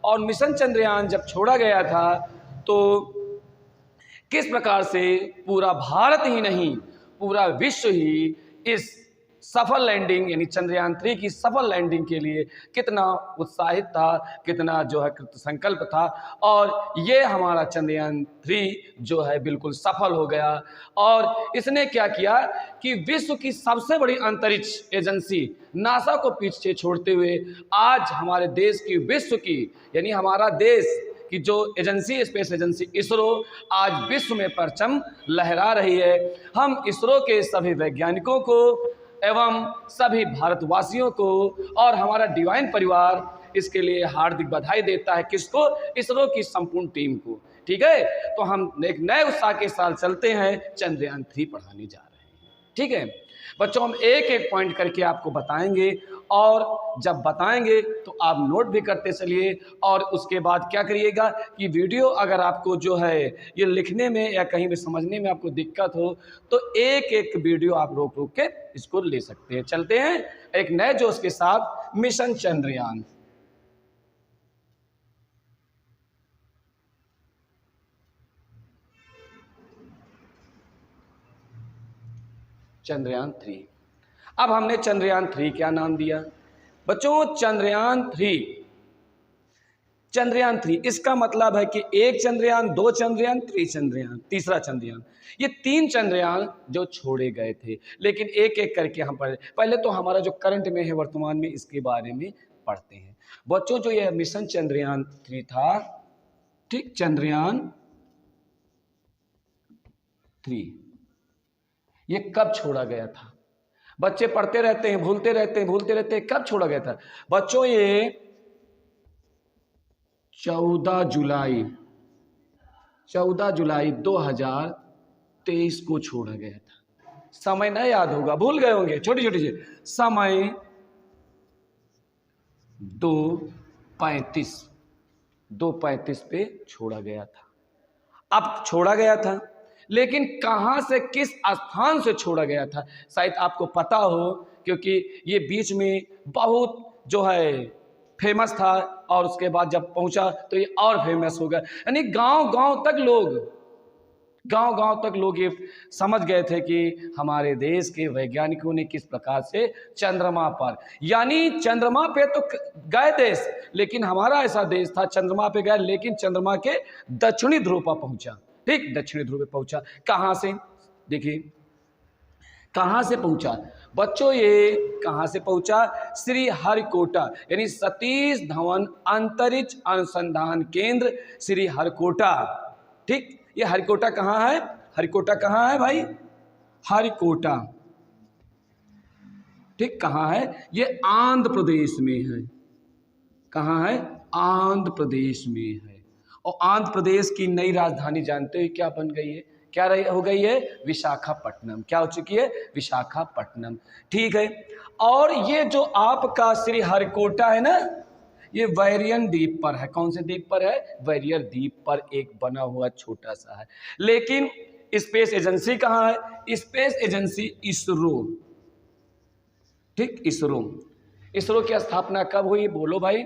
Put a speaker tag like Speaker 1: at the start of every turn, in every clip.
Speaker 1: और मिशन चंद्रयान जब छोड़ा गया था तो किस प्रकार से पूरा भारत ही नहीं पूरा विश्व ही इस सफल लैंडिंग यानी चंद्रयान 3 की सफल लैंडिंग के लिए कितना उत्साहित था, कितना जो है कृत संकल्प था। और ये हमारा चंद्रयान 3 जो है बिल्कुल सफल हो गया। और इसने क्या किया कि विश्व की सबसे बड़ी अंतरिक्ष एजेंसी नासा को पीछे छोड़ते हुए आज हमारे देश की विश्व की यानी हमारा देश कि जो एजेंसी स्पेस एजेंसी इसरो आज विश्व में परचम लहरा रही है। हम इसरो के सभी वैज्ञानिकों को एवं सभी भारतवासियों को और हमारा डिवाइन परिवार इसके लिए हार्दिक बधाई देता है। किसको? इसरो की संपूर्ण टीम को। ठीक है, तो हम एक नए उत्साह के साथ चलते हैं, चंद्रयान 3 पढ़ाने जा रहे हैं। ठीक है बच्चों, हम एक एक पॉइंट करके आपको बताएंगे और जब बताएंगे तो आप नोट भी करते चलिए। और उसके बाद क्या करिएगा कि वीडियो अगर आपको जो है ये लिखने में या कहीं भी समझने में आपको दिक्कत हो तो एक एक वीडियो आप रोक रोक के इसको ले सकते हैं। चलते हैं एक नए जोश के साथ मिशन चंद्रयान। चंद्रयान 3। अब हमने चंद्रयान 3 क्या नाम दिया बच्चों? चंद्रयान 3 इसका मतलब है कि एक चंद्रयान, दो चंद्रयान, चंद्रयान, तीसरा चंद्रयान। ये 3 चंद्रयान जो छोड़े गए थे, लेकिन एक एक करके हम पहले तो हमारा जो करंट में है वर्तमान में इसके बारे में पढ़ते हैं। बच्चों जो ये मिशन चंद्रयान 3 था, ठीक, चंद्रयान 3 ये कब छोड़ा गया था? बच्चे पढ़ते रहते हैं, भूलते रहते हैं। कब छोड़ा गया था बच्चों? ये 14 जुलाई 2023 को छोड़ा गया था। समय नहीं याद होगा, भूल गए होंगे, छोटी छोटी सी समय 2:35 पे छोड़ा गया था। अब छोड़ा गया था, लेकिन कहां से, किस स्थान से छोड़ा गया था शायद आपको पता हो, क्योंकि ये बीच में बहुत जो है फेमस था और उसके बाद जब पहुंचा तो ये और फेमस हो गया। यानी गांव गांव तक लोग ये समझ गए थे कि हमारे देश के वैज्ञानिकों ने किस प्रकार से चंद्रमा पर, यानी चंद्रमा पे तो गए देश, लेकिन हमारा ऐसा देश था चंद्रमा पे गया लेकिन चंद्रमा के दक्षिणी ध्रुव पर पहुंचा। ठीक, दक्षिणी ध्रुव पे पहुंचा। कहां से? देखिए कहां से पहुंचा बच्चों, ये कहां से पहुंचा? श्री हरिकोटा यानी सतीश धवन अंतरिक्ष अनुसंधान केंद्र श्री हरिकोटा। ठीक, ये हरिकोटा कहां है? हरिकोटा कहां है भाई? हरिकोटा, ठीक, कहां है? ये आंध्र प्रदेश में है। कहां है? आंध्र प्रदेश में है। और आंध्र प्रदेश की नई राजधानी जानते हो क्या बन गई है? क्या हो गई है? विशाखापट्टनम। क्या हो चुकी है? विशाखापट्टनम। ठीक है, और ये जो आपका श्री हरिकोटा है ना, ये वैरियन द्वीप पर है। कौन से द्वीप पर है? वैरियर द्वीप पर एक बना हुआ छोटा सा है। लेकिन स्पेस एजेंसी कहां है? Space agency ISRO. ठीक, इसरो की स्थापना कब हुई बोलो भाई?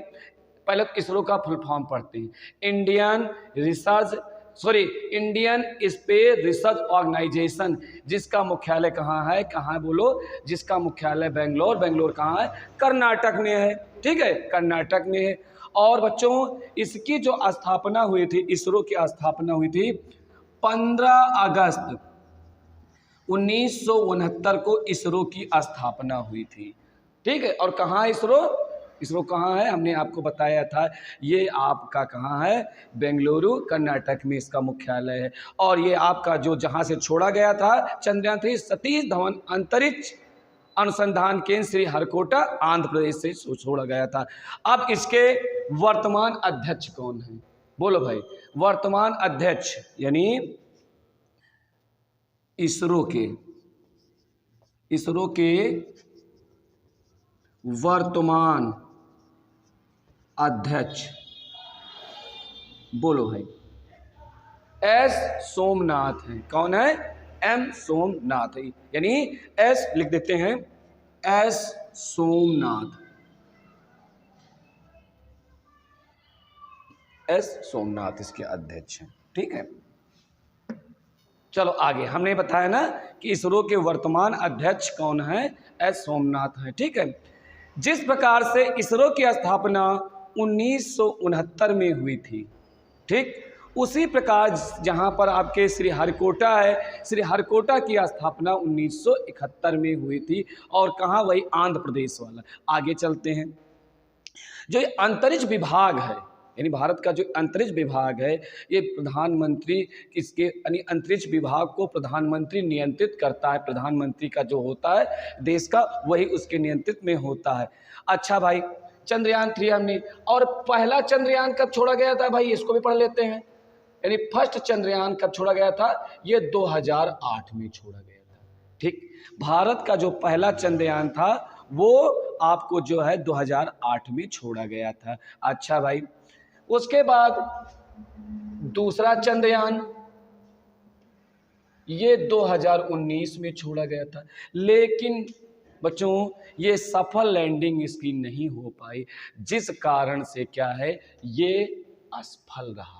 Speaker 1: पहले तो इसरो का फुल फॉर्म पढ़ते हैं। इंडियन स्पेस रिसर्च ऑर्गेनाइजेशन, जिसका मुख्यालय कहाँ है? कहाँ बोलो? जिसका मुख्यालय बेंगलोर कहाँ है? कर्नाटक में है। ठीक है, कर्नाटक में है। और बच्चों इसकी जो स्थापना हुई थी, इसरो की स्थापना हुई थी 15 अगस्त 1969 को इसरो की स्थापना हुई थी। ठीक है, और कहाँ है इसरो कहाँ है? हमने आपको बताया था, ये आपका कहाँ है? बेंगलुरु कर्नाटक में इसका मुख्यालय है। और ये आपका जो जहाँ से छोड़ा गया था चंद्रयान 3, सतीश धवन अंतरिक्ष अनुसंधान केंद्र श्री हरिकोटा आंध्र प्रदेश से छोड़ा गया था। अब इसके वर्तमान अध्यक्ष कौन है बोलो भाई? वर्तमान अध्यक्ष यानी इसरो के वर्तमान अध्यक्ष बोलो भाई? एस सोमनाथ है। कौन है? एम सोमनाथ है, यानी एस लिख देते हैं, एस सोमनाथ। एस सोमनाथ इसके अध्यक्ष हैं। ठीक है, चलो आगे। हमने बताया ना कि इसरो के वर्तमान अध्यक्ष कौन है, एस सोमनाथ हैं। ठीक है, जिस प्रकार से इसरो की स्थापना 1969 में हुई थी, ठीक, उसी प्रकार जहां पर आपके श्रीहरिकोटा है, श्रीहरिकोटा की स्थापना 1971 में हुई थी। और कहाँ, वही आंध्र प्रदेश वाला। आगे चलते हैं। जो अंतरिक्ष विभाग है, यानी भारत का जो अंतरिक्ष विभाग है, ये प्रधानमंत्री, इसके यानी अंतरिक्ष विभाग को प्रधानमंत्री नियंत्रित करता है। प्रधानमंत्री का जो होता है देश का, वही उसके नियंत्रित में होता है। अच्छा भाई, चंद्रयान 3 हमने, और पहला चंद्रयान कब छोड़ा गया था भाई, इसको भी पढ़ लेते हैं। यानी फर्स्ट चंद्रयान कब छोड़ा गया था, ये 2008 में छोड़ा गया था। ठीक, भारत का जो पहला चंद्रयान था वो आपको जो है 2008 में छोड़ा गया था। अच्छा भाई, उसके बाद दूसरा चंद्रयान ये 2019 में छोड़ा गया था, लेकिन बच्चों ये सफल लैंडिंग इसकी नहीं हो पाई, जिस कारण से क्या है, ये असफल रहा है।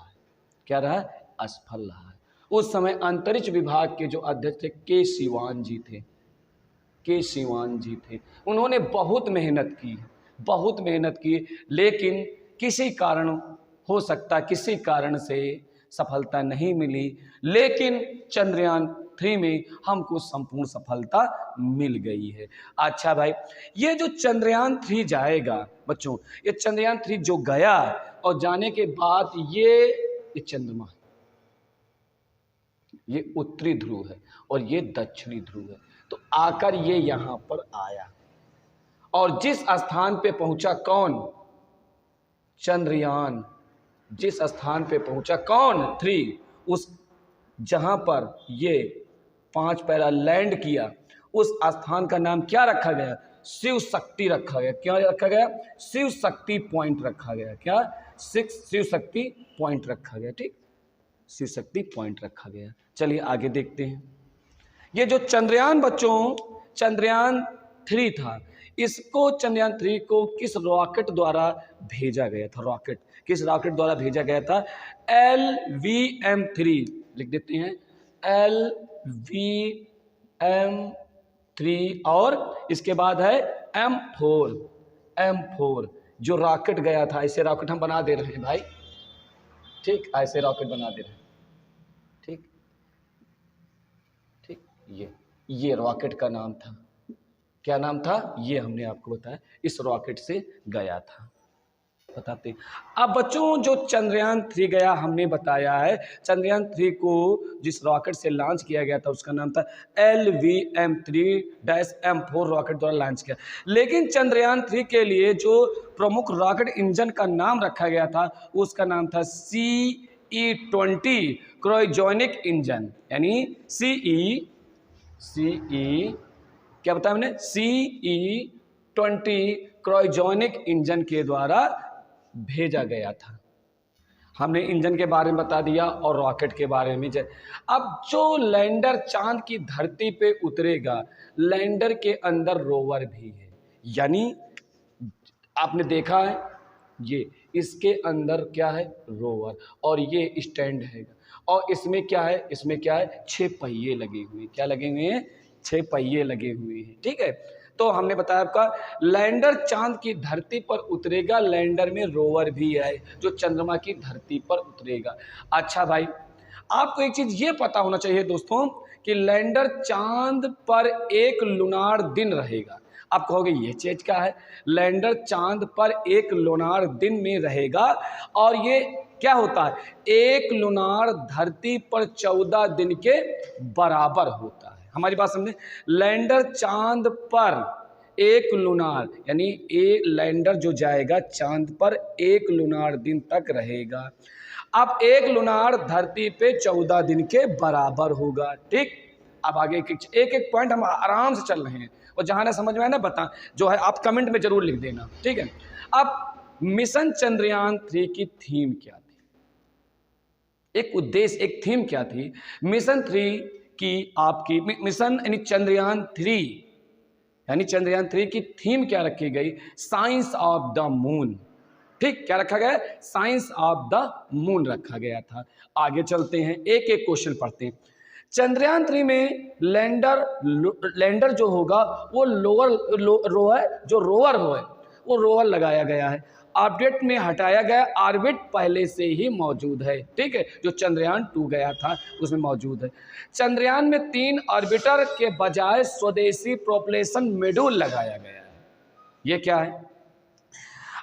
Speaker 1: क्या रहा, असफल रहा है। उस समय अंतरिक्ष विभाग के जो अध्यक्ष थे के सिवान जी थे, के सिवान जी थे। उन्होंने बहुत मेहनत की, बहुत मेहनत की, लेकिन किसी कारण, हो सकता किसी कारण से सफलता नहीं मिली। लेकिन चंद्रयान 3 में हमको संपूर्ण सफलता मिल गई है। अच्छा भाई, ये जो चंद्रयान 3 जाएगा बच्चों, ये चंद्रयान 3 जो गया और जाने के बाद ये चंद्रमा है, ये उत्तरी ध्रुव है और ये दक्षिणी ध्रुव है। तो आकर ये यहां पर आया और जिस स्थान पे पहुंचा कौन, चंद्रयान, जिस स्थान पे पहुंचा कौन, 3, उस जहां पर ये 5 पैरा लैंड किया, उस स्थान का नाम क्या रखा गया, शिव शक्ति रखा गया। क्या रखा गया, शिव शक्ति पॉइंट रखा गया। क्या, शिव शक्ति पॉइंट रखा गया। ठीक, शिव शक्ति पॉइंट रखा गया। चलिए आगे देखते हैं। ये जो चंद्रयान बच्चों, चंद्रयान 3 था, इसको चंद्रयान 3 को किस रॉकेट द्वारा भेजा गया था, रॉकेट किस रॉकेट द्वारा भेजा गया था, LVM-3 लिख देते हैं, LVM-3, और इसके बाद है M4 जो रॉकेट गया था। ऐसे रॉकेट हम बना दे रहे हैं भाई, ठीक, ऐसे रॉकेट बना दे रहे हैं। ठीक ठीक, ये रॉकेट का नाम था। क्या नाम था, ये हमने आपको बताया, इस रॉकेट से गया था। बताते। अब बच्चों जो चंद्रयान 3 गया, हमने बताया है चंद्रयान 3 को जिस रॉकेट से लॉन्च किया गया था उसका नाम था LVM-3-M4 रॉकेट द्वारा लॉन्च किया। लेकिन चंद्रयान 3 के लिए जो प्रमुख रॉकेट इंजन का नाम रखा गया था उसका नाम था CE-20 क्रायोजेनिक इंजन, यानी CE क्या बताया मैंने, CE-20 क्रायोजेनिक इंजन के द्वारा भेजा गया था। हमने इंजन के बारे में बता दिया और रॉकेट के बारे में। अब जो लैंडर चांद की धरती पे उतरेगा, लैंडर के अंदर रोवर भी है, यानी आपने देखा है ये, इसके अंदर क्या है, रोवर, और ये स्टैंड है, और इसमें क्या है, इसमें क्या है, 6 पहिए लगे हुए। क्या लगे हुए हैं, 6 पहिए लगे हुए हैं। ठीक है, तो हमने बताया आपका लैंडर चांद की धरती पर उतरेगा, लैंडर में रोवर भी है जो चंद्रमा की धरती पर उतरेगा। अच्छा भाई, आपको एक चीज ये पता होना चाहिए दोस्तों कि लैंडर चांद पर एक लुनार दिन रहेगा। आप कहोगे ये चीज क्या है, लैंडर चांद पर एक लुनार दिन में रहेगा, और ये क्या होता है, एक लुनार धरती पर 14 दिन के बराबर होता है। हमारी बात समझे, लैंडर चांद पर एक लुनार, यानी एक लैंडर जो जाएगा चांद पर एक लुनार दिन तक रहेगा। अब एक लुनार धरती पे 14 दिन के बराबर होगा। ठीक, अब आगे एक पॉइंट हम आराम से चल रहे हैं, और जहां ना समझ में आए ना बता, जो है आप कमेंट में जरूर लिख देना। ठीक है, अब मिशन चंद्रयान 3 की थीम क्या थी, एक उद्देश्य, एक थीम क्या थी मिशन 3 की, आपकी मिशन यानी चंद्रयान 3, यानी चंद्रयान 3 की थीम क्या रखी गई, साइंस ऑफ द मून। ठीक, क्या रखा गया है? साइंस ऑफ द मून रखा गया था। आगे चलते हैं, एक एक क्वेश्चन पढ़ते हैं। चंद्रयान 3 में लैंडर जो होगा वो रोवर वो रोवर लगाया गया है। ऑर्बिट में हटाया गया, ऑर्बिट पहले से ही मौजूद है, ठीक है, जो चंद्रयान 2 गया था उसमें मौजूद है। चंद्रयान में 3 ऑर्बिटर के बजाय स्वदेशी प्रोपल्शन मॉड्यूल लगाया गया है। ये क्या है?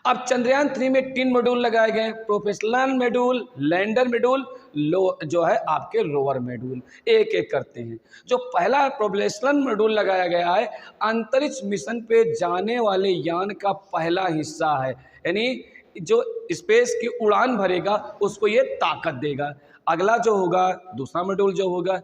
Speaker 1: अब चंद्रयान 3 में 3 मॉड्यूल लगाए गए, प्रोपेशनल मॉड्यूल, लैंडर मॉड्यूल, जो है आपके रोवर मॉड्यूल। एक एक करते हैं। जो पहला प्रोपेशनल मॉड्यूल लगाया गया है, अंतरिक्ष मिशन पे जाने वाले यान का पहला हिस्सा है, यानी जो स्पेस की उड़ान भरेगा उसको ये ताकत देगा। अगला जो होगा, दूसरा मॉड्यूल जो होगा,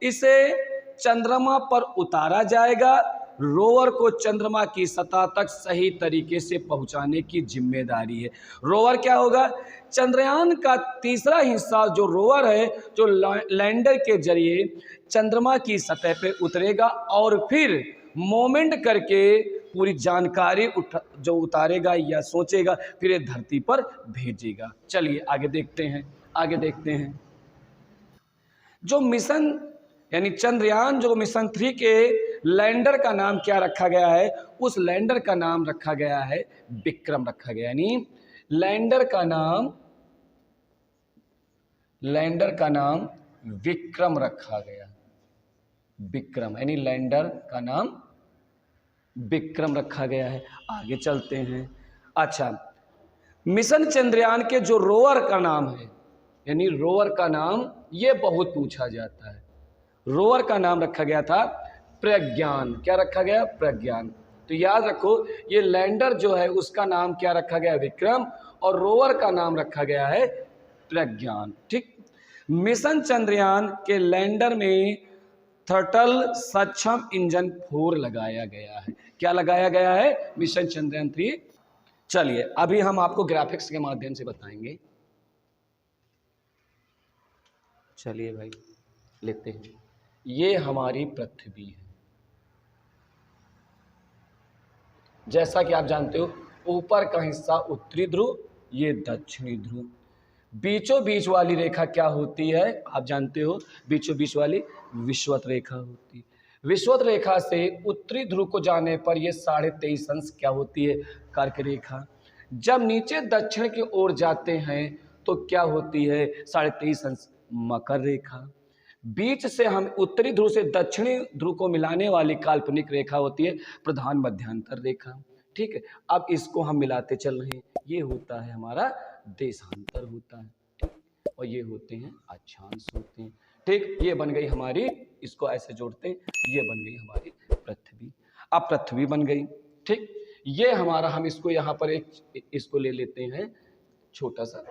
Speaker 1: इसे चंद्रमा पर उतारा जाएगा। रोवर को चंद्रमा की सतह तक सही तरीके से पहुंचाने की जिम्मेदारी है। रोवर क्या होगा? चंद्रयान का तीसरा हिस्सा जो रोवर है, जो लैंडर के जरिए चंद्रमा की सतह पे उतरेगा और फिर मोमेंट करके पूरी जानकारी जो उतारेगा या सोचेगा, फिर ये धरती पर भेजेगा। चलिए आगे देखते हैं, आगे देखते हैं। जो मिशन यानी चंद्रयान, जो मिशन 3 के लैंडर का नाम क्या रखा गया है? उस लैंडर का नाम रखा गया है विक्रम रखा गया, यानी लैंडर का नाम विक्रम रखा गया। विक्रम यानी लैंडर का नाम विक्रम रखा गया है। आगे चलते हैं। अच्छा, मिशन चंद्रयान के जो रोवर का नाम है, यानी रोवर का नाम, ये बहुत पूछा जाता है। रोवर का नाम रखा गया था प्रज्ञान। क्या रखा गया? प्रज्ञान। तो याद रखो, ये लैंडर जो है उसका नाम क्या रखा गया? विक्रम। और रोवर का नाम रखा गया है प्रज्ञान। ठीक। मिशन चंद्रयान के लैंडर में थ्रटल सक्षम इंजन 4 लगाया गया है। क्या लगाया गया है? मिशन चंद्रयान 3। चलिए अभी हम आपको ग्राफिक्स के माध्यम से बताएंगे। चलिए भाई लेते हैं। ये हमारी पृथ्वी है। जैसा कि आप जानते हो, ऊपर का हिस्सा उत्तरी ध्रुव, ये दक्षिणी ध्रुव। बीचों बीच वाली रेखा क्या होती है? आप जानते हो, बीचों बीच वाली विषुवत रेखा होती है। विषुवत रेखा से उत्तरी ध्रुव को जाने पर यह 23.5 अंश क्या होती है? कर्क रेखा। जब नीचे दक्षिण की ओर जाते हैं तो क्या होती है? 23.5 अंश मकर रेखा। बीच से हम उत्तरी ध्रुव से दक्षिणी ध्रुव को मिलाने वाली काल्पनिक रेखा होती है प्रधान मध्यांतर रेखा। ठीक है, अब इसको हम मिलाते चल रहे हैं। ये होता है हमारा देशांतर होता है, ठीक, और ये होते हैं अक्षांश होते हैं। ठीक, ये बन गई हमारी, इसको ऐसे जोड़ते हैं, ये बन गई हमारी पृथ्वी। अब पृथ्वी बन गई। ठीक, ये हमारा, हम इसको यहाँ पर इसको ले लेते हैं छोटा सा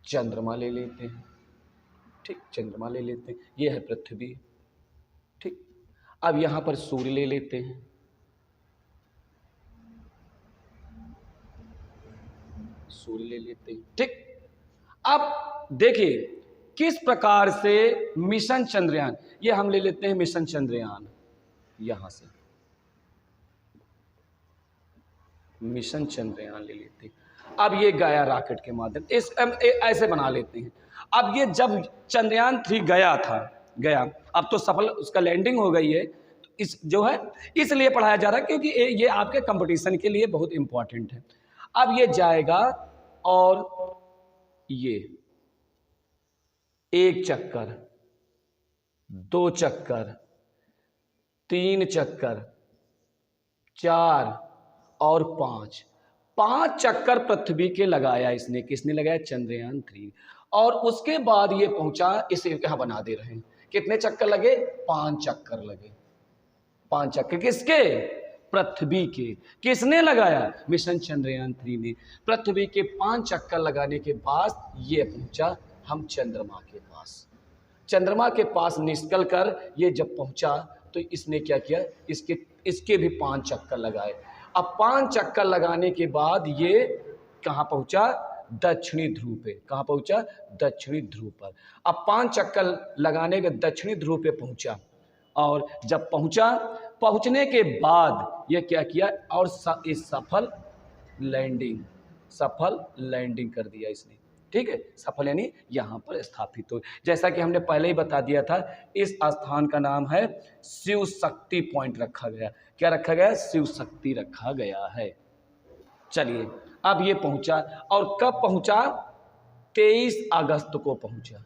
Speaker 1: चंद्रमा ले लेते हैं। ठीक, चंद्रमा ले लेते हैं, ये है पृथ्वी। ठीक, अब यहां पर सूर्य ले लेते हैं। सूर्य ले लेते हैं। ठीक, अब देखिए किस प्रकार से मिशन चंद्रयान, ये हम ले लेते हैं मिशन चंद्रयान, यहां से मिशन चंद्रयान ले लेते हैं। अब ये गया रॉकेट के माध्यम, इस ऐसे बना लेते हैं। अब ये जब चंद्रयान 3 गया, अब तो सफल उसका लैंडिंग हो गई है। तो इस जो है इसलिए पढ़ाया जा रहा है क्योंकि ये आपके कंपटीशन के लिए बहुत इंपॉर्टेंट है। अब ये जाएगा और ये 1 चक्कर, 2 चक्कर, 3 चक्कर, 4 और 5 चक्कर पृथ्वी के लगाया इसने। किसने लगाया? चंद्रयान 3। और उसके बाद ये पहुंचा, इसे यहां बना दे रहे हैं। कितने चक्कर लगे? 5 चक्कर लगे। 5 चक्कर किसके? पृथ्वी के। किसने लगाया? मिशन चंद्रयान 3 ने। पृथ्वी के 5 चक्कर लगाने के बाद ये पहुंचा हम चंद्रमा के पास। चंद्रमा के पास निकल कर ये जब पहुंचा तो इसने क्या किया? इसके भी 5 चक्कर लगाए। अब 5 चक्कर लगाने के बाद ये कहां पहुंचा? दक्षिणी ध्रुव पे। कहां पहुंचा? दक्षिणी ध्रुव पर। अब 5 चक्कर लगाने के दक्षिणी ध्रुव पे पहुंचा, और जब पहुंचा पहुंचने के बाद ये क्या किया और सफल लैंडिंग कर दिया इसने। ठीक है, सफल यानी यहाँ पर स्थापित हो। जैसा कि हमने पहले ही बता दिया था, इस स्थान का नाम है शिव शक्ति पॉइंट रखा गया। क्या रखा गया? शिव शक्ति रखा गया है। चलिए, अब ये पहुंचा, और कब पहुंचा? 23 अगस्त को पहुंचा।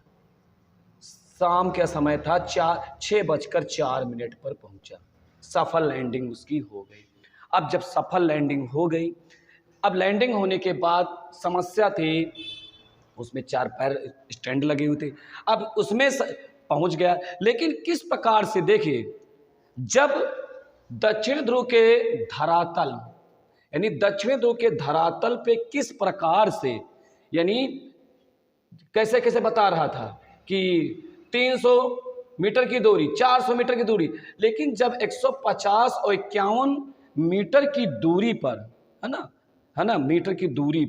Speaker 1: शाम का समय था, 6:04 पर पहुंचा। सफल लैंडिंग उसकी हो गई। अब जब सफल लैंडिंग हो गई, अब लैंडिंग होने के बाद समस्या थी, उसमें 4 पैर स्टैंड लगे हुए थे। अब उसमें पहुंच गया, लेकिन किस प्रकार से, देखिए, जब दक्षिण ध्रुव के धरातल, यानी दक्षिण ध्रुव के धरातल पे किस प्रकार से, यानी कैसे कैसे बता रहा था कि 300 मीटर की दूरी, 400 मीटर की दूरी, लेकिन जब 150 और 51 मीटर की दूरी पर, है ना, मीटर की दूरी,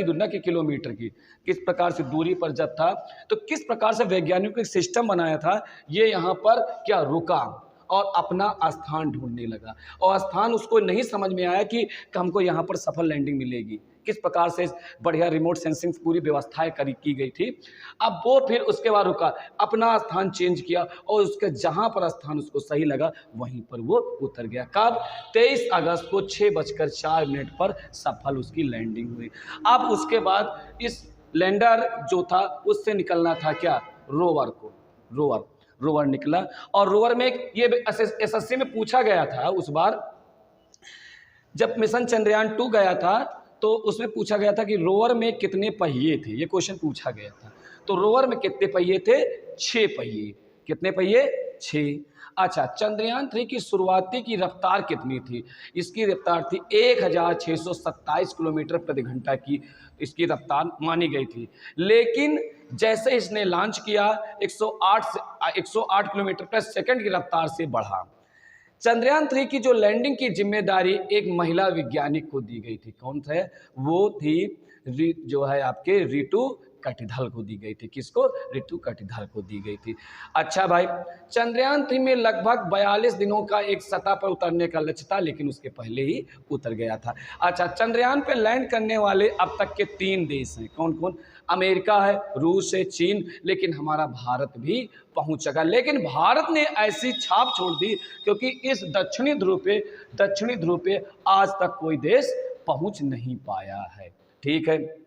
Speaker 1: ना कि किलोमीटर की, किस प्रकार से दूरी पर जब था, तो किस प्रकार से वैज्ञानिकों ने सिस्टम बनाया था, ये यहाँ पर क्या रुका और अपना स्थान ढूंढने लगा, और स्थान उसको नहीं समझ में आया कि हमको यहाँ पर सफल लैंडिंग मिलेगी। किस प्रकार से बढ़िया रिमोट सेंसिंग पूरी व्यवस्थाएं की गई थी। अब वो फिर उसके बाद रुका, अपना स्थान चेंज किया, और उसके जहां पर स्थान उसको सही लगा वहीं पर वो उतर गया। कब? 23 अगस्त को 6:04 पर सफल उसकी लैंडिंग हुई। अब उसके बाद इस लैंडर जो था उससे निकलना था क्या? रोवर निकला, और रोवर में ये एसएससी में पूछा गया था उस बार, जब मिशन चंद्रयान 2 गया था तो उसमें पूछा गया था कि रोवर में कितने पहिए थे, ये क्वेश्चन पूछा गया था। तो रोवर में कितने पहिए थे? 6 पहिए। कितने पहिए? 6। अच्छा, चंद्रयान 3 की शुरुआती की रफ्तार कितनी थी? इसकी रफ्तार थी 1627 किलोमीटर प्रति घंटा की इसकी रफ्तार मानी गई थी, लेकिन जैसे इसने लॉन्च किया 108 किलोमीटर प्रति सेकंड की रफ्तार से बढ़ा। चंद्रयान 3 की जो लैंडिंग की जिम्मेदारी एक महिला वैज्ञानिक को दी गई थी। कौन थे? वो थी जो है आपके रितु कटिधल को दी गई थी। किसको? रितु कटिधल को दी गई थी। अच्छा भाई, चंद्रयान 3 में लगभग 42 दिनों का एक सतह पर उतरने का लक्ष्य था, लेकिन उसके पहले ही उतर गया था। अच्छा, चंद्रयान पे लैंड करने वाले अब तक के 3 देश हैं। कौन कौन? अमेरिका है, रूस है, चीन, लेकिन हमारा भारत भी पहुंच सका। लेकिन भारत ने ऐसी छाप छोड़ दी क्योंकि इस दक्षिणी ध्रुव पे आज तक कोई देश पहुंच नहीं पाया है। ठीक है,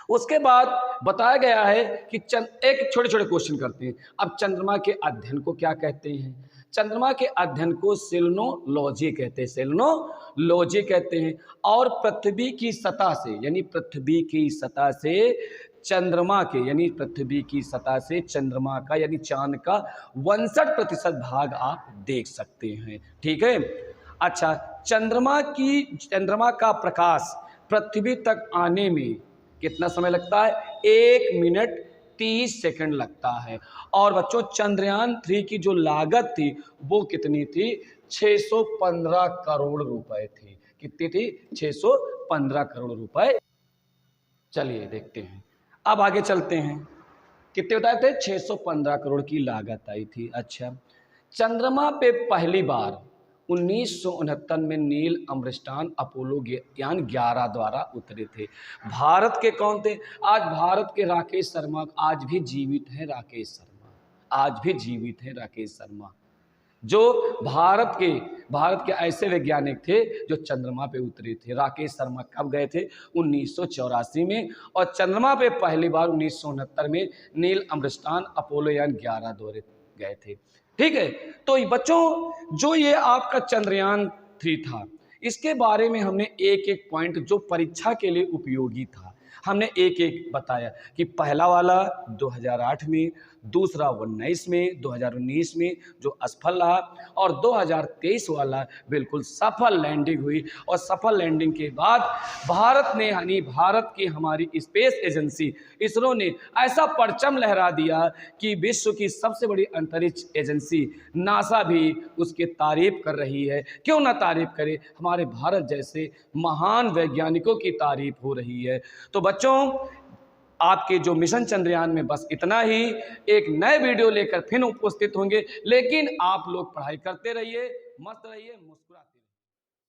Speaker 1: उसके बाद बताया गया है कि एक छोटे छोटे क्वेश्चन करते हैं। अब चंद्रमा के अध्ययन को क्या कहते हैं? चंद्रमा के अध्ययन को सेलेनोलॉजी कहते हैं। और पृथ्वी की सतह से, यानी पृथ्वी की सतह से चंद्रमा के, यानी पृथ्वी की सतह से चंद्रमा का, यानी चांद का 62% भाग आप देख सकते हैं। ठीक है। अच्छा, चंद्रमा का प्रकाश पृथ्वी तक आने में कितना समय लगता है? 1 मिनट 30 सेकंड लगता है। और बच्चों, चंद्रयान 3 की जो लागत थी वो कितनी थी? 615 करोड़ रुपए थी। कितनी थी? 615 करोड़ रुपए। चलिए देखते हैं, अब आगे चलते हैं। कितने बताए थे? 615 करोड़ की लागत आई थी। अच्छा, चंद्रमा पे पहली बार 1969 में नील आर्मस्ट्रांग अपोलो यान 11 द्वारा उतरे थे। भारत के कौन थे? आज भारत के राकेश शर्मा आज भी जीवित हैं। राकेश शर्मा जो भारत के ऐसे वैज्ञानिक थे जो चंद्रमा पे उतरे थे। राकेश शर्मा कब गए थे? 1984 में। और चंद्रमा पे पहली बार 1969 में नील आर्मस्ट्रांग अपोलो यान 11 द्वारा गए थे। ठीक है। तो बच्चों, जो ये आपका चंद्रयान 3 था, इसके बारे में हमने एक एक पॉइंट जो परीक्षा के लिए उपयोगी था हमने एक एक बताया कि पहला वाला 2008 में, दूसरा 19 में, 2019 में जो असफल रहा, और 2023 वाला बिल्कुल सफल लैंडिंग हुई। और सफल लैंडिंग के बाद भारत ने, यानी भारत की हमारी स्पेस एजेंसी इसरो ने ऐसा परचम लहरा दिया कि विश्व की सबसे बड़ी अंतरिक्ष एजेंसी नासा भी उसकी तारीफ कर रही है। क्यों ना तारीफ करे, हमारे भारत जैसे महान वैज्ञानिकों की तारीफ हो रही है। तो बच्चों, आपके जो मिशन चंद्रयान में बस इतना ही। एक नए वीडियो लेकर फिर उपस्थित होंगे, लेकिन आप लोग पढ़ाई करते रहिए, मस्त रहिए, मुस्कुराते